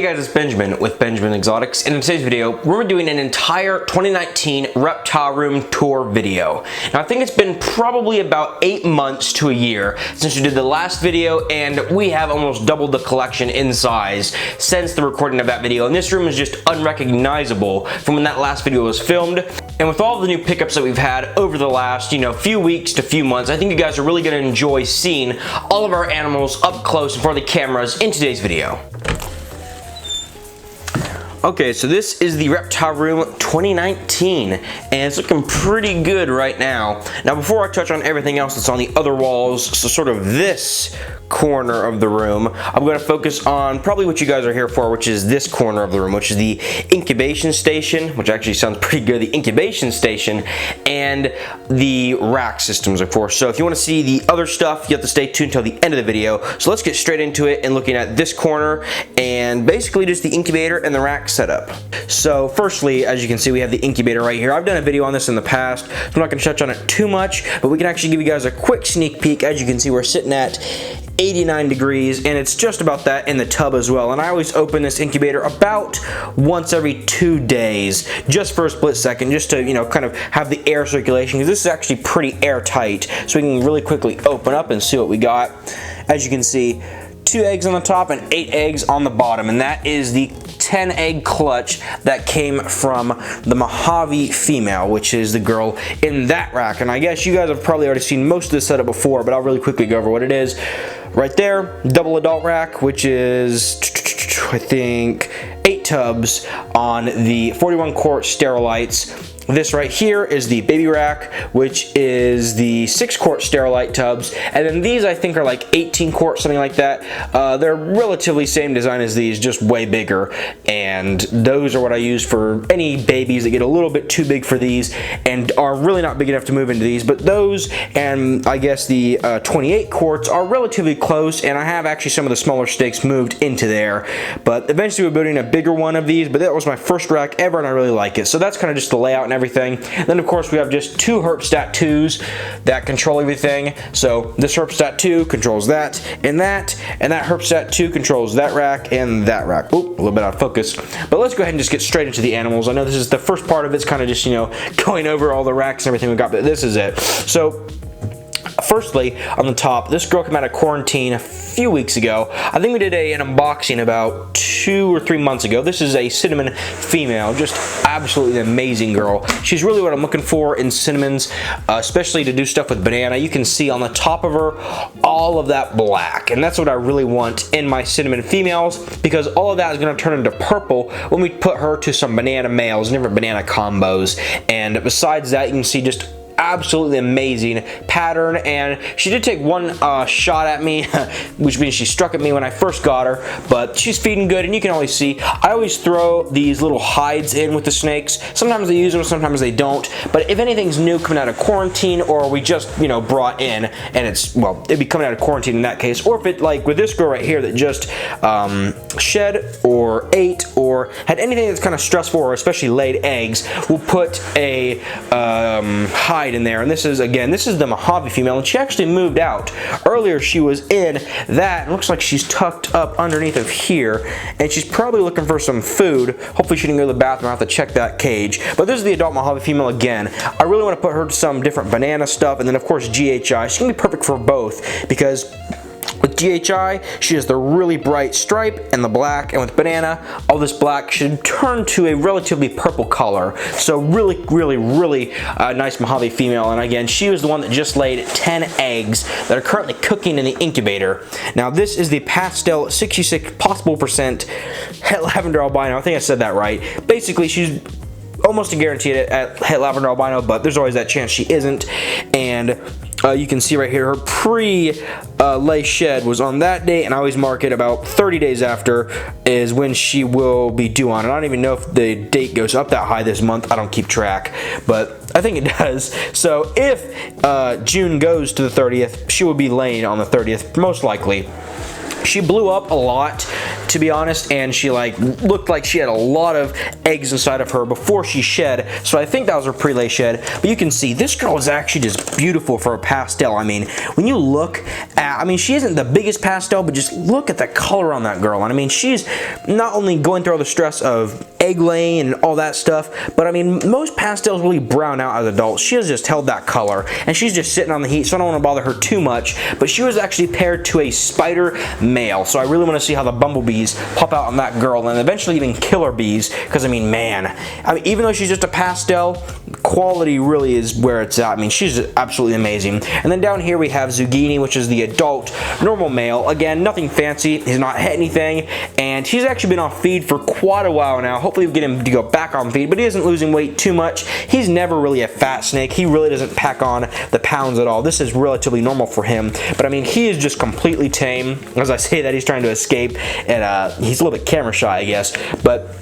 Hey guys, it's Benjamin with Benjamin Exotics, and in today's video, we're doing an entire 2019 reptile room tour video. Now, I think it's been probably about 8 months to a year since we did the last video, and we have almost doubled the collection in size since the recording of that video, and this room is just unrecognizable from when that last video was filmed. And with all the new pickups that we've had over the last, few weeks to few months, I think you guys are really going to enjoy seeing all of our animals up close in front of the cameras in today's video. Okay, so this is the Reptile Room 2019, and it's looking pretty good right now. Now, before I touch on everything else that's on the other walls, so sort of this corner of the room, I'm going to focus on probably what you guys are here for, which is this corner of the room, which is the incubation station, which actually sounds pretty good, the incubation station, and the rack systems, of course. So if you want to see the other stuff, you have to stay tuned until the end of the video. So let's get straight into it and looking at this corner, and basically just the incubator and the rack setup. So firstly, as you can see, we have the incubator right here. I've done a video on this in the past, so I'm not going to touch on it too much, but we can actually give you guys a quick sneak peek. As you can see, we're sitting at 89 degrees, and it's just about that in the tub as well. And I always open this incubator about once every 2 days, just for a split second, just to kind of have the air circulation, because this is actually pretty airtight, so we can really quickly open up and see what we got. As you can see, 2 eggs on the top and 8 eggs on the bottom, and that is the 10 egg clutch that came from the Mojave female, which is the girl in that rack. And I guess you guys have probably already seen most of this setup before, but I'll really quickly go over what it is. Right there, double adult rack, which is, I think, 8 tubs on the 41 quart Sterilites. This right here is the baby rack, which is the 6 quart Sterilite tubs, and then these I think are like 18 quart, something like that. They're relatively same design as these, just way bigger, and those are what I use for any babies that get a little bit too big for these and are really not big enough to move into these. But those and I guess the 28 quarts are relatively close, and I have actually some of the smaller stakes moved into there. But eventually we're building a bigger one of these, but that was my first rack ever and I really like it. So that's kind of just the layout and everything. Then of course we have just 2 Herpstat 2s that control everything. So this Herpstat 2 controls that, and that Herpstat 2 controls that rack and that rack. Oop, a little bit out of focus. But let's go ahead and just get straight into the animals. I know this is the first part of it's kind of just, going over all the racks and everything we got, but this is it. So firstly, on the top, this girl came out of quarantine a few weeks ago. I think we did an unboxing about 2 or 3 months ago. This is a cinnamon female, just absolutely amazing girl. She's really what I'm looking for in cinnamons, especially to do stuff with banana. You can see on the top of her all of that black, and that's what I really want in my cinnamon females, because all of that is going to turn into purple when we put her to some banana males, different banana combos. And besides that, you can see just absolutely amazing pattern, and she did take one shot at me, which means she struck at me when I first got her, but she's feeding good, and you can always see I always throw these little hides in with the snakes. Sometimes they use them, sometimes they don't, but if anything's new coming out of quarantine, or we just brought in, and it's, well, it'd be coming out of quarantine in that case, or if it, like with this girl right here that just shed or ate or had anything that's kind of stressful, or especially laid eggs, we'll put a hide in there. And this is the Mojave female, and she actually moved out. Earlier she was in that, and looks like she's tucked up underneath of here, and she's probably looking for some food. Hopefully she didn't go to the bathroom. I have to check that cage. But this is the adult Mojave female again. I really want to put her to some different banana stuff, and then of course GHI. She's gonna be perfect for both, because with GHI, she has the really bright stripe and the black, and with banana, all this black should turn to a relatively purple color. So really nice Mojave female, and again, she was the one that just laid 10 eggs that are currently cooking in the incubator. Now this is the pastel 66 possible % het lavender albino. I think I said that right. Basically, she's almost a guaranteed at het lavender albino, but there's always that chance she isn't. And you can see right here, her pre-lay shed was on that date, and I always mark it about 30 days after is when she will be due on. And I don't even know if the date goes up that high this month. I don't keep track, but I think it does. So if June goes to the 30th, she will be laying on the 30th, most likely. She blew up a lot to be honest, and she like looked like she had a lot of eggs inside of her before she shed, so I think that was her pre-lay shed. But you can see this girl is actually just beautiful for a pastel. I mean, when you look at, I mean, she isn't the biggest pastel, but just look at the color on that girl. And I mean, she's not only going through all the stress of egg laying and all that stuff, but I mean, most pastels really brown out as adults. She has just held that color, and she's just sitting on the heat, so I don't want to bother her too much. But she was actually paired to a spider male, so I really want to see how the bumblebees pop out on that girl, and eventually even killer bees, because I mean, man, I mean, even though she's just a pastel, quality really is where it's at. I mean, she's absolutely amazing. And then down here we have Zucchini, which is the adult normal male. Again, nothing fancy, he's not hit anything, and he's actually been on feed for quite a while now. Hopefully we get him to go back on feed, but he isn't losing weight too much. He's never really a fat snake. He really doesn't pack on the pounds at all. This is relatively normal for him, but I mean, he is just completely tame. As I say that, he's trying to escape, and he's a little bit camera shy, I guess, but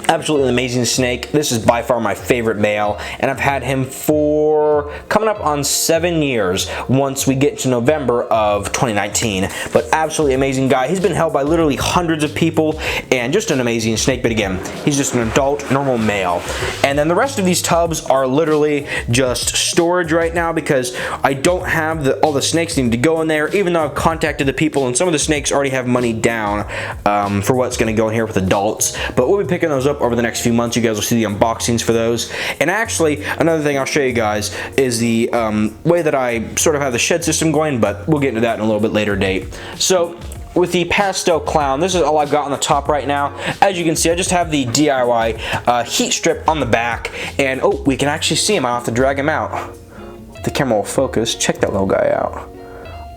absolutely amazing snake. This is by far my favorite male, and I've had him for coming up on 7 years once we get to November of 2019. But absolutely amazing guy. He's been held by literally hundreds of people, and just an amazing snake. But again, he's just an adult normal male. And then the rest of these tubs are literally just storage right now, because I don't have all the snakes need to go in there, even though I've contacted the people, and some of the snakes already have money down for what's going to go in here with adults. But we'll be picking those up over the next few months. You guys will see the unboxings for those. And actually, another thing I'll show you guys is the way that I sort of have the shed system going, but we'll get into that in a little bit later date. So with the pastel clown, this is all I've got on the top right now. As you can see, I just have the DIY heat strip on the back, and oh, we can actually see him. I'll have to drag him out. The camera will focus. Check that little guy out.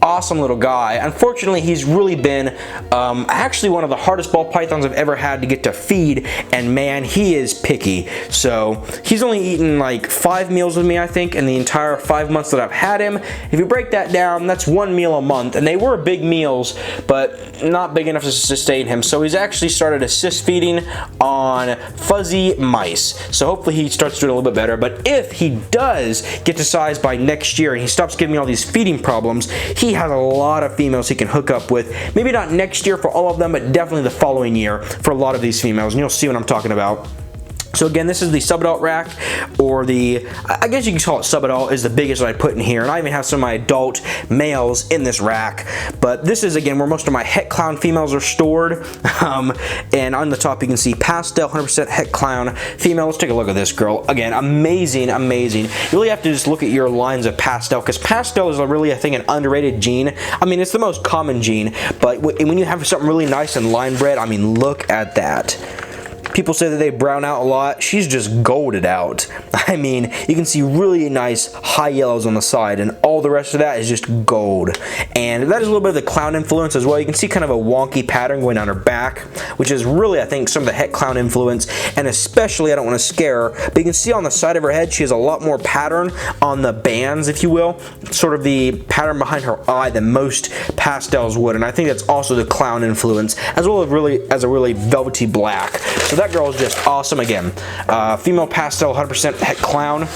Awesome little guy. Unfortunately, he's really been actually one of the hardest ball pythons I've ever had to get to feed, and man, he is picky. So he's only eaten like 5 meals with me, I think, in the entire 5 months that I've had him. If you break that down, that's 1 meal a month, and they were big meals, but not big enough to sustain him. So he's actually started assist feeding on fuzzy mice. So hopefully he starts doing a little bit better. But if he does get to size by next year and he stops giving me all these feeding problems, he has a lot of females he can hook up with. Maybe not next year for all of them, but definitely the following year for a lot of these females, and you'll see what I'm talking about. So again, this is the subadult rack, or the, I guess you can call it subadult, is the biggest that I put in here. And I even have some of my adult males in this rack. But this is, again, where most of my het clown females are stored. And on the top you can see pastel 100% het clown female. Let's take a look at this girl. Again, amazing, amazing. You really have to just look at your lines of pastel, because pastel is really, I think, an underrated gene. I mean, it's the most common gene, but when you have something really nice and line bred, I mean, look at that. People say that they brown out a lot. She's just golded out. I mean, you can see really nice high yellows on the side, and all the rest of that is just gold. And that is a little bit of the clown influence as well. You can see kind of a wonky pattern going down her back, which is really, I think, some of the het clown influence. And especially, I don't want to scare her, but you can see on the side of her head, she has a lot more pattern on the bands, if you will. Sort of the pattern behind her eye than most pastels would. And I think that's also the clown influence, as well as a really velvety black. So that girl is just awesome. Again, female pastel 100% het clown.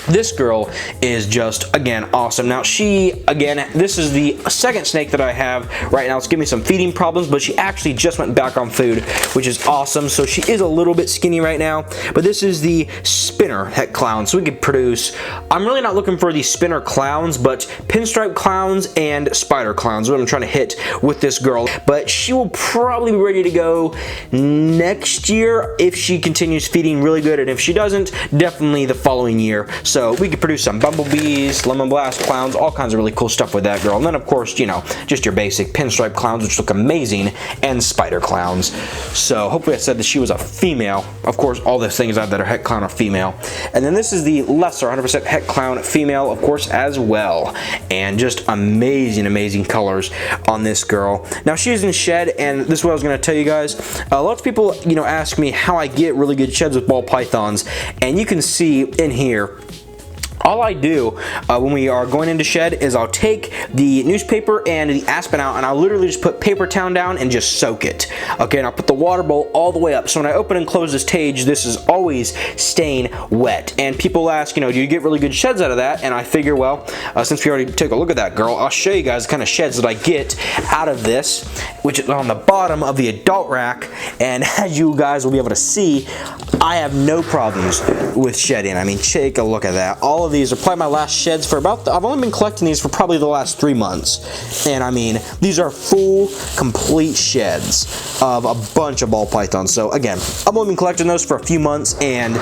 This girl is just, again, awesome. Now she, again, this is the second snake that I have right now. It's giving me some feeding problems, but she actually just went back on food, which is awesome. So she is a little bit skinny right now, but this is the spinner het clown. So we could produce, I'm really not looking for the spinner clowns, but pinstripe clowns and spider clowns is what I'm trying to hit with this girl. But she will probably be ready to go next year if she continues feeding really good, and if she doesn't, definitely the following year. So we could produce some bumblebees, lemon blast clowns, all kinds of really cool stuff with that girl. And then, of course, you know, just your basic pinstripe clowns, which look amazing, and spider clowns. So hopefully I said that she was a female. Of course, all the things that are het clown are female. And then this is the lesser 100% het clown female, of course, as well. And just amazing, amazing colors on this girl. Now, she's in shed, and this is what I was going to tell you guys. Lots of people, you know, ask me how I get really good sheds with ball pythons. And you can see in here, all I do when we are going into shed is I'll take the newspaper and the aspen out, and I'll literally just put paper towel down and just soak it. Okay, and I'll put the water bowl all the way up, so when I open and close this cage, this is always staying wet. And people ask, you know, do you get really good sheds out of that? And I figure, well, since we already took a look at that girl, I'll show you guys the kind of sheds that I get out of this, which is on the bottom of the adult rack. And as you guys will be able to see, I have no problems with shedding. I mean, take a look at that. All of these are probably my last sheds for about, I've only been collecting these for probably the last 3 months. And I mean, these are full, complete sheds of a bunch of ball pythons. So again, I've only been collecting those for a few months, and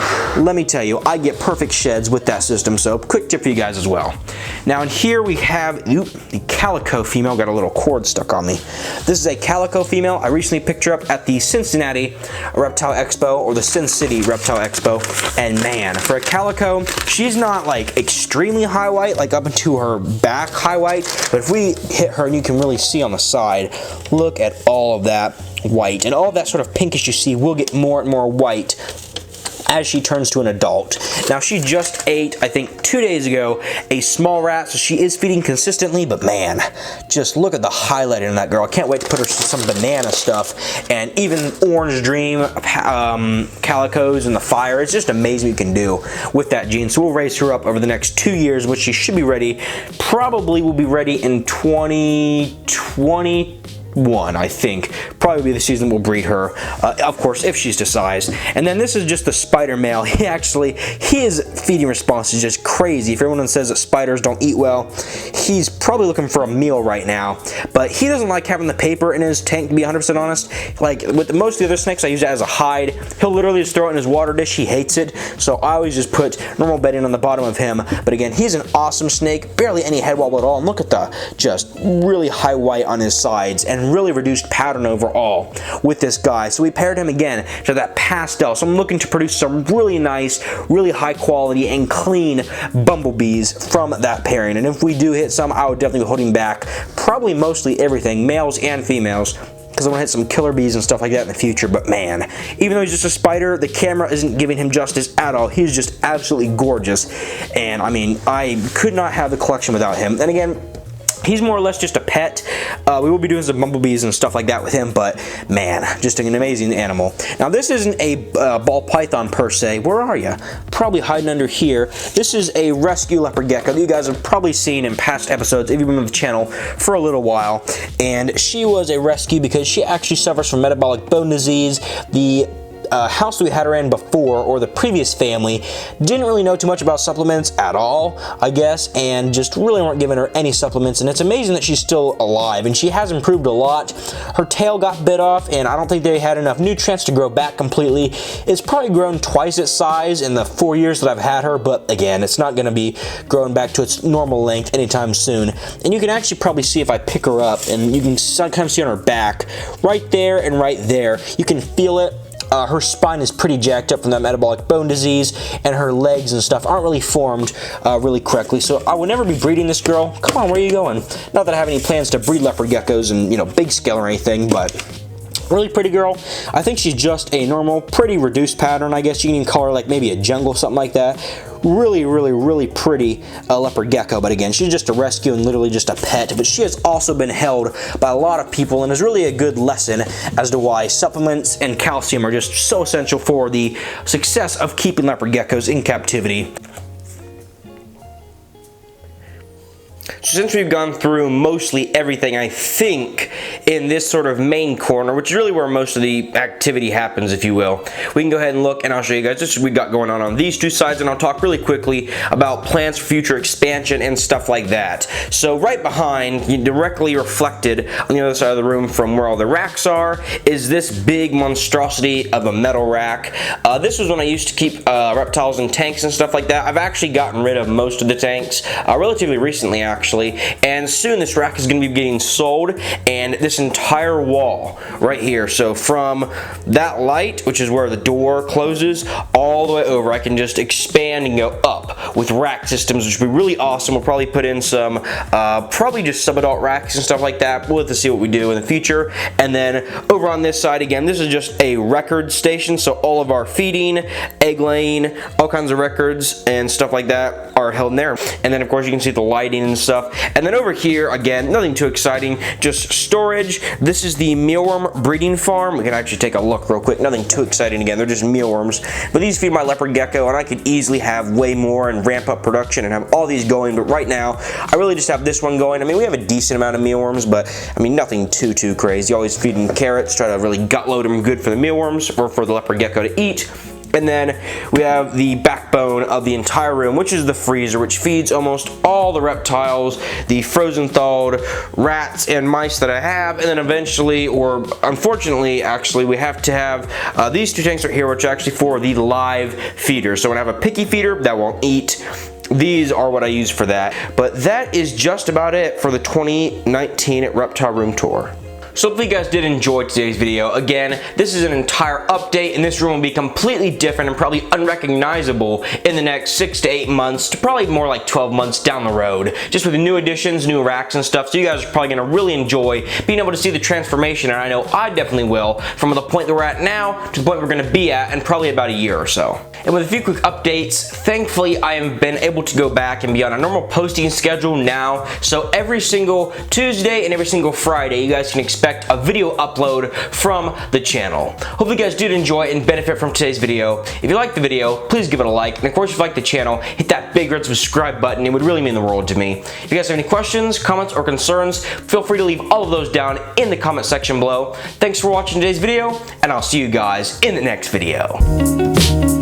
let me tell you, I get perfect sheds with that system. So quick tip for you guys as well. Now in here we have the calico female. Got a little cord stuck on me. This is a calico female. I recently picked her up at the Cincinnati Reptile Expo, or the Sin City Reptile Expo, and man, for a calico, she's not like extremely high white, like up into her back high white, but if we hit her, and you can really see on the side, look at all of that white, and all of that sort of pinkish you see will get more and more white as she turns to an adult. Now she just ate, I think 2 days ago, a small rat, so she is feeding consistently, but man, just look at the highlighting on that girl. I can't wait to put her some banana stuff, and even Orange Dream calicos in the fire. It's just amazing what you can do with that gene. So we'll raise her up over the next 2 years, which she should be ready, probably will be ready in 2021, I think. Probably be the season we'll breed her, of course, if she's to size. And then this is just the spider male. His feeding response is just crazy. If everyone says that spiders don't eat well, he's probably looking for a meal right now. But he doesn't like having the paper in his tank, to be 100% honest. Like with most of the other snakes, I use it as a hide. He'll literally just throw it in his water dish. He hates it. So I always just put normal bedding on the bottom of him. But again, he's an awesome snake. Barely any head wobble at all. And look at the just really high white on his sides, and really reduced pattern overall with this guy. So we paired him again to that pastel. So I'm looking to produce some really nice, really high quality and clean bumblebees from that pairing. And if we do hit some, I would definitely be holding back probably mostly everything, males and females, because I want to hit some killer bees and stuff like that in the future. But man, even though he's just a spider, the camera isn't giving him justice at all. He's just absolutely gorgeous. And I mean, I could not have the collection without him. And again, he's more or less just a pet. We will be doing some bumblebees and stuff like that with him, but man, just an amazing animal. Now this isn't a ball python per se. Where are you? Probably hiding under here. This is a rescue leopard gecko that you guys have probably seen in past episodes if you've been on the channel for a little while. And she was a rescue because she actually suffers from metabolic bone disease. The house that we had her in before, or the previous family, didn't really know too much about supplements at all, I guess, and just really weren't giving her any supplements. And it's amazing that she's still alive, and she has improved a lot. Her tail got bit off, and I don't think they had enough nutrients to grow back completely. It's probably grown twice its size in the 4 years that I've had her, but again, it's not going to be growing back to its normal length anytime soon. And you can actually probably see if I pick her up, and you can kind of see on her back, right there and right there, you can feel it. Her spine is pretty jacked up from that metabolic bone disease, and her legs and stuff aren't really formed really correctly. So I will never be breeding this girl. Come on, where are you going? Not that I have any plans to breed leopard geckos and, you know, big scale or anything, but really pretty girl. I think she's just a normal, pretty reduced pattern. I guess you can even call her like maybe a jungle, something like that. Really, really, really pretty leopard gecko, but again, she's just a rescue and literally just a pet. But she has also been held by a lot of people, and is really a good lesson as to why supplements and calcium are just so essential for the success of keeping leopard geckos in captivity. So since we've gone through mostly everything, I think, in this sort of main corner, which is really where most of the activity happens, if you will, we can go ahead and look, and I'll show you guys just what we got going on these two sides, and I'll talk really quickly about plans for future expansion and stuff like that. So right behind, directly reflected on the other side of the room from where all the racks are, is this big monstrosity of a metal rack. This was when I used to keep reptiles in tanks and stuff like that. I've actually gotten rid of most of the tanks relatively recently, actually, and soon this rack is going to be getting sold, and this entire wall right here, so from that light, which is where the door closes, all the way over, I can just expand and go up with rack systems, which would be really awesome. We'll probably put in some, probably just sub-adult racks and stuff like that. We'll have to see what we do in the future. And then over on this side, again, this is just a record station, so all of our feeding, egg laying, all kinds of records and stuff like that are held in there. And then of course you can see the lighting and stuff. And then over here, again, nothing too exciting, just storage. This is the mealworm breeding farm. We can actually take a look real quick. Nothing too exciting again, they're just mealworms. But these feed my leopard gecko, and I could easily have way more and ramp up production and have all these going. But right now, I really just have this one going. I mean, we have a decent amount of mealworms, but I mean, nothing too crazy. Always feeding carrots, try to really gut load them good for the mealworms or for the leopard gecko to eat. And then we have the backbone of the entire room, which is the freezer, which feeds almost all the reptiles, the frozen thawed rats and mice that I have. And then eventually, or unfortunately actually, we have to have these two tanks right here, which are actually for the live feeders. So when I have a picky feeder that won't eat, these are what I use for that. But that is just about it for the 2019 Reptile Room tour. So hopefully you guys did enjoy today's video. Again, this is an entire update, and this room will be completely different and probably unrecognizable in the next 6 to 8 months to probably more like 12 months down the road, just with the new additions, new racks and stuff. So you guys are probably going to really enjoy being able to see the transformation, and I know I definitely will, from the point that we're at now to the point we're going to be at in probably about a year or so. And with a few quick updates, thankfully I have been able to go back and be on a normal posting schedule now. So every single Tuesday and every single Friday, you guys can expect a video upload from the channel. Hopefully you guys did enjoy and benefit from today's video. If you liked the video, please give it a like. And of course, if you like the channel, hit that big red subscribe button. It would really mean the world to me. If you guys have any questions, comments, or concerns, feel free to leave all of those down in the comment section below. Thanks for watching today's video, and I'll see you guys in the next video.